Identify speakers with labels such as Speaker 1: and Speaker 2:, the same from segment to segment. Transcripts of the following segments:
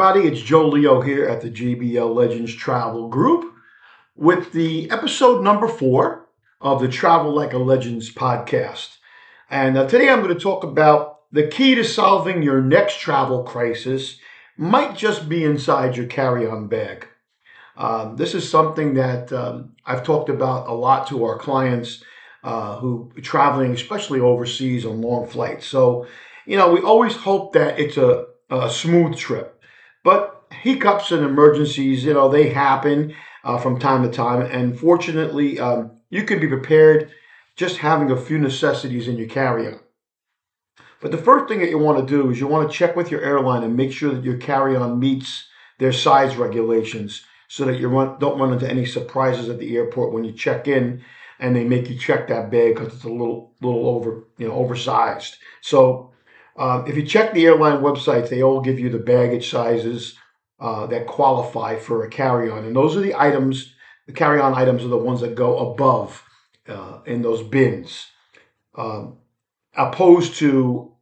Speaker 1: everybody. It's Joe Leo here at the GBL Legends Travel Group with the episode number 4 of the Travel Like a Legends podcast. And today I'm going to talk about the key to solving your next travel crisis might just be inside your carry-on bag. This is something that I've talked about a lot to our clients who are traveling, especially overseas on long flights. So, we always hope that it's a smooth trip, but hiccups and emergencies, they happen from time to time. And fortunately, you can be prepared just having a few necessities in your carry-on. But the first thing that you want to do is you want to check with your airline and make sure that your carry-on meets their size regulations so that you don't run into any surprises at the airport when you check in and they make you check that bag because it's a little oversized. So if you check the airline websites, they all give you the baggage sizes that qualify for a carry-on, and those are the items. The carry-on items are the ones that go above in those bins, opposed to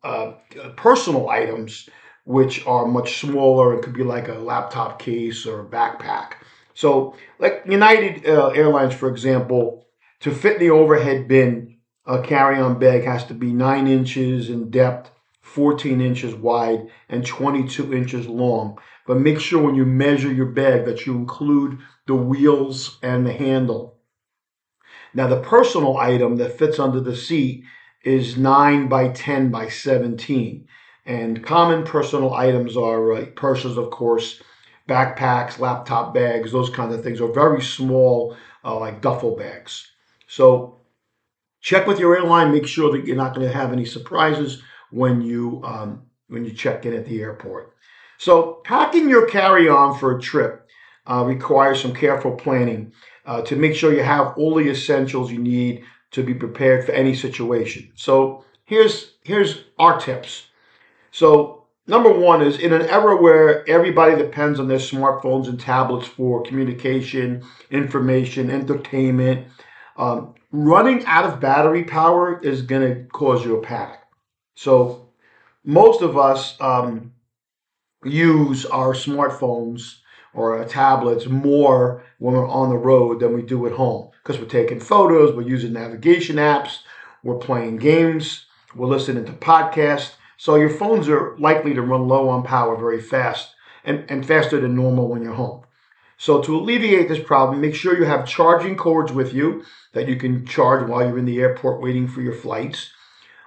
Speaker 1: personal items, which are much smaller. It could be like a laptop case or a backpack. So, like United Airlines, for example, to fit in the overhead bin, a carry-on bag has to be 9 inches in depth, 14 inches wide, and 22 inches long. But make sure when you measure your bag that you include the wheels and the handle. Now, the personal item that fits under the seat is 9 by 10 by 17. And common personal items are purses, of course, backpacks, laptop bags, those kinds of things, or very small, like duffel bags. So check with your airline, make sure that you're not going to have any surprises when you check in at the airport. So packing your carry-on for a trip requires some careful planning to make sure you have all the essentials you need to be prepared for any situation. So here's our tips. So number 1 is, in an era where everybody depends on their smartphones and tablets for communication, information, entertainment, running out of battery power is going to cause you a panic. So most of us use our smartphones or our tablets more when we're on the road than we do at home, because we're taking photos, we're using navigation apps, we're playing games, we're listening to podcasts. So your phones are likely to run low on power very fast and faster than normal when you're home. So to alleviate this problem, make sure you have charging cords with you that you can charge while you're in the airport waiting for your flights.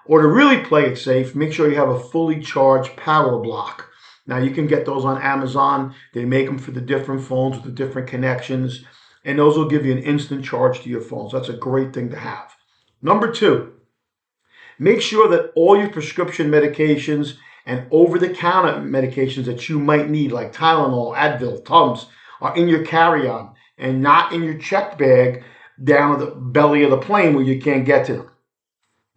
Speaker 1: Or to really play it safe, make sure you have a fully charged power block. Now, you can get those on Amazon. They make them for the different phones with the different connections, and those will give you an instant charge to your phones. That's a great thing to have. Number 2, make sure that all your prescription medications and over-the-counter medications that you might need, like Tylenol, Advil, Tums, are in your carry-on and not in your checked bag down at the belly of the plane where you can't get to them.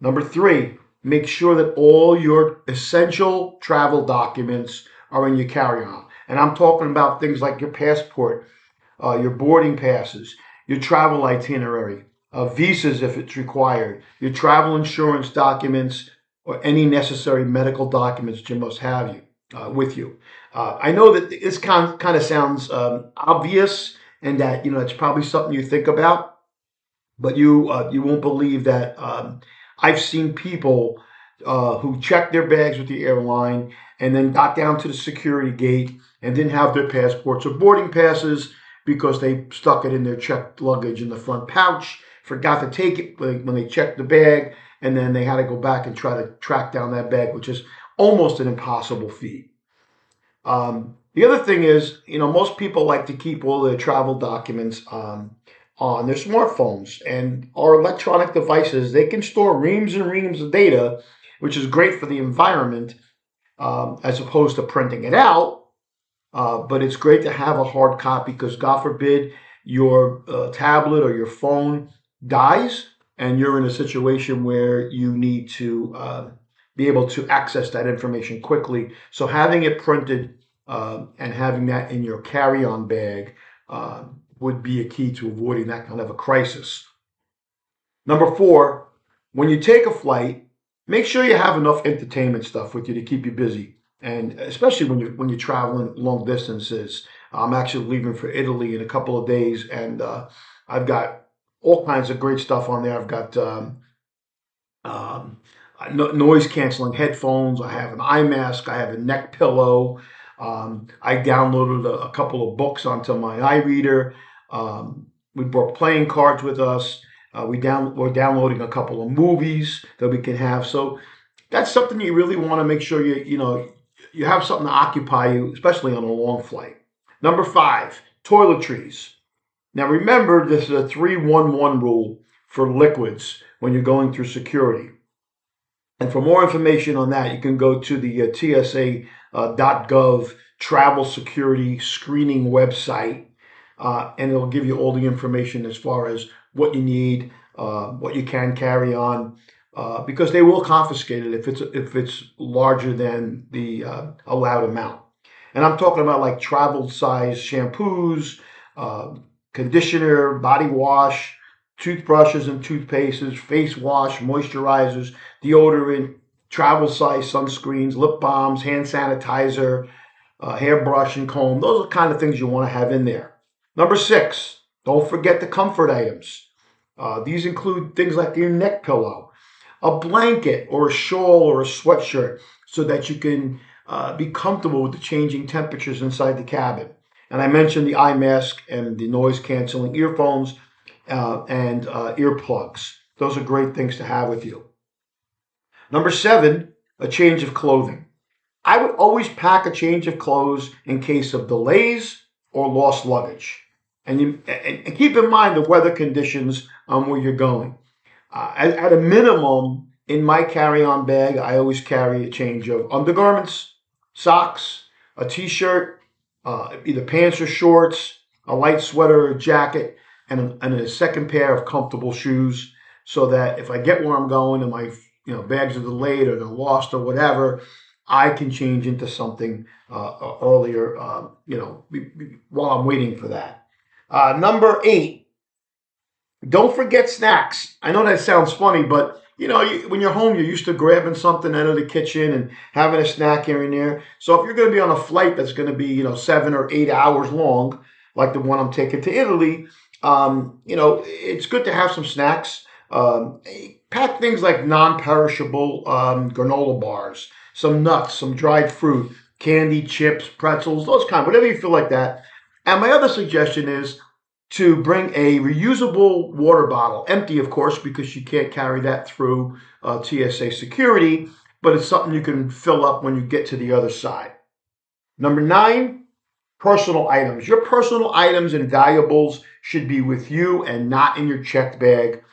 Speaker 1: Number 3, make sure that all your essential travel documents are in your carry-on. And I'm talking about things like your passport, your boarding passes, your travel itinerary, visas if it's required, your travel insurance documents, or any necessary medical documents that you must have with you. I know that this kind of sounds obvious, and that it's probably something you think about, but you won't believe that I've seen people who checked their bags with the airline and then got down to the security gate and didn't have their passports or boarding passes because they stuck it in their checked luggage in the front pouch, forgot to take it when they checked the bag, and then they had to go back and try to track down that bag, which is almost an impossible feat. The other thing is, most people like to keep all their travel documents on their smartphones, and our electronic devices, they can store reams and reams of data, which is great for the environment as opposed to printing it out. But it's great to have a hard copy because, God forbid, your tablet or your phone dies and you're in a situation where you need to be able to access that information quickly. So having it printed and having that in your carry-on bag would be a key to avoiding that kind of a crisis. Number 4, when you take a flight, make sure you have enough entertainment stuff with you to keep you busy. and especially when you're traveling long distances. I'm actually leaving for Italy in a couple of days, and I've got all kinds of great stuff on there. I've got um, noise canceling headphones. I have an eye mask. I have a neck pillow. I downloaded a couple of books onto my iReader. We brought playing cards with us. We're downloading a couple of movies that we can have. So that's something you really want to make sure you have something to occupy you, especially on a long flight. Number 5, toiletries. Now remember, this is a 3-1-1 rule for liquids when you're going through security. And for more information on that, you can go to the TSA.gov travel security screening website, and it'll give you all the information as far as what you need, what you can carry on, because they will confiscate it if it's larger than the allowed amount. And I'm talking about like travel size shampoos, uh, conditioner, body wash, toothbrushes and toothpastes, face wash, moisturizers, deodorant, travel size sunscreens, lip balms, hand sanitizer, hairbrush and comb. Those are the kind of things you want to have in there. Number 6, don't forget the comfort items. These include things like your neck pillow, a blanket or a shawl or a sweatshirt so that you can be comfortable with the changing temperatures inside the cabin. And I mentioned the eye mask and the noise canceling earphones and earplugs. Those are great things to have with you. Number 7, a change of clothing. I would always pack a change of clothes in case of delays or lost luggage. And keep in mind the weather conditions where you're going. At a minimum, in my carry-on bag, I always carry a change of undergarments, socks, a t-shirt, either pants or shorts, a light sweater or jacket, and a second pair of comfortable shoes, so that if I get where I'm going and my bags are delayed or they're lost or whatever, I can change into something earlier, while I'm waiting for that. Number 8, don't forget snacks. I know that sounds funny, but when you're home, you're used to grabbing something out of the kitchen and having a snack here and there. So if you're going to be on a flight that's going to be 7 or 8 hours long, like the one I'm taking to Italy, it's good to have some snacks. Pack things like non-perishable granola bars, some nuts, some dried fruit, candy, chips, pretzels, those kind, whatever you feel like that. And my other suggestion is to bring a reusable water bottle, empty, of course, because you can't carry that through TSA security, but it's something you can fill up when you get to the other side. Number 9, personal items. Your personal items and valuables should be with you and not in your checked bag.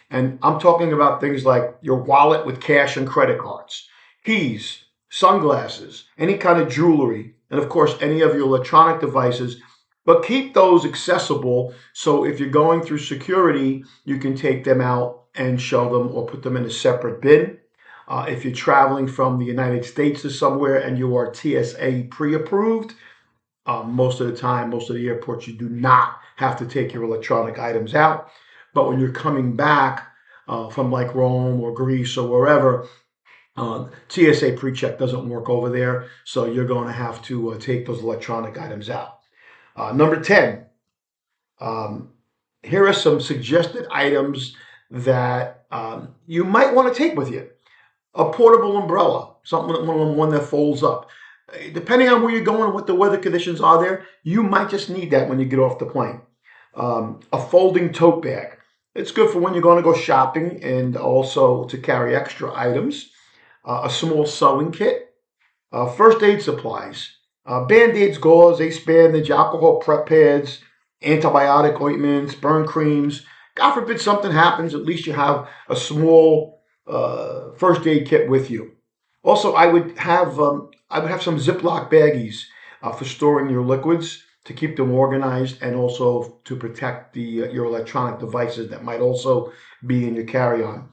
Speaker 1: And I'm talking about things like your wallet with cash and credit cards, keys, sunglasses, any kind of jewelry, and of course, any of your electronic devices. But keep those accessible so if you're going through security, you can take them out and show them or put them in a separate bin. If you're traveling from the United States to somewhere and you are TSA pre approved, most of the time, most of the airports, you do not have to take your electronic items out. But when you're coming back from like Rome or Greece or wherever, TSA pre-check doesn't work over there. So you're going to have to take those electronic items out. Number 10, um, here are some suggested items that you might want to take with you. A portable umbrella, one that folds up. Depending on where you're going and what the weather conditions are there, you might just need that when you get off the plane. A folding tote bag. It's good for when you're going to go shopping and also to carry extra items. A small sewing kit. First aid supplies. Band-aids, gauze, ace bandage, alcohol prep pads, antibiotic ointments, burn creams. God forbid something happens, at least you have a small first aid kit with you. Also, I would have some Ziploc baggies for storing your liquids to keep them organized and also to protect your electronic devices that might also be in your carry-on.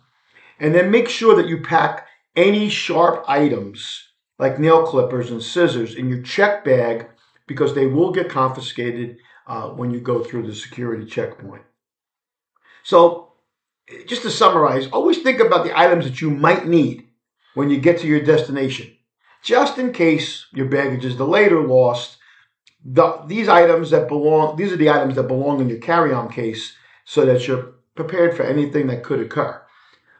Speaker 1: And then make sure that you pack any sharp items like nail clippers and scissors in your check bag because they will get confiscated when you go through the security checkpoint. So, just to summarize, always think about the items that you might need when you get to your destination. just in case your baggage is delayed or lost. These are the items that belong in your carry-on case so that you're prepared for anything that could occur.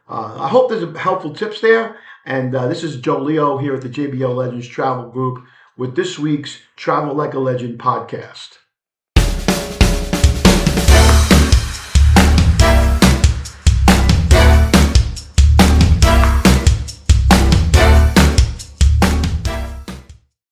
Speaker 1: I hope there's helpful tips there. And this is Joe Leo here at the JBL Legends Travel Group with this week's Travel Like a Legend podcast.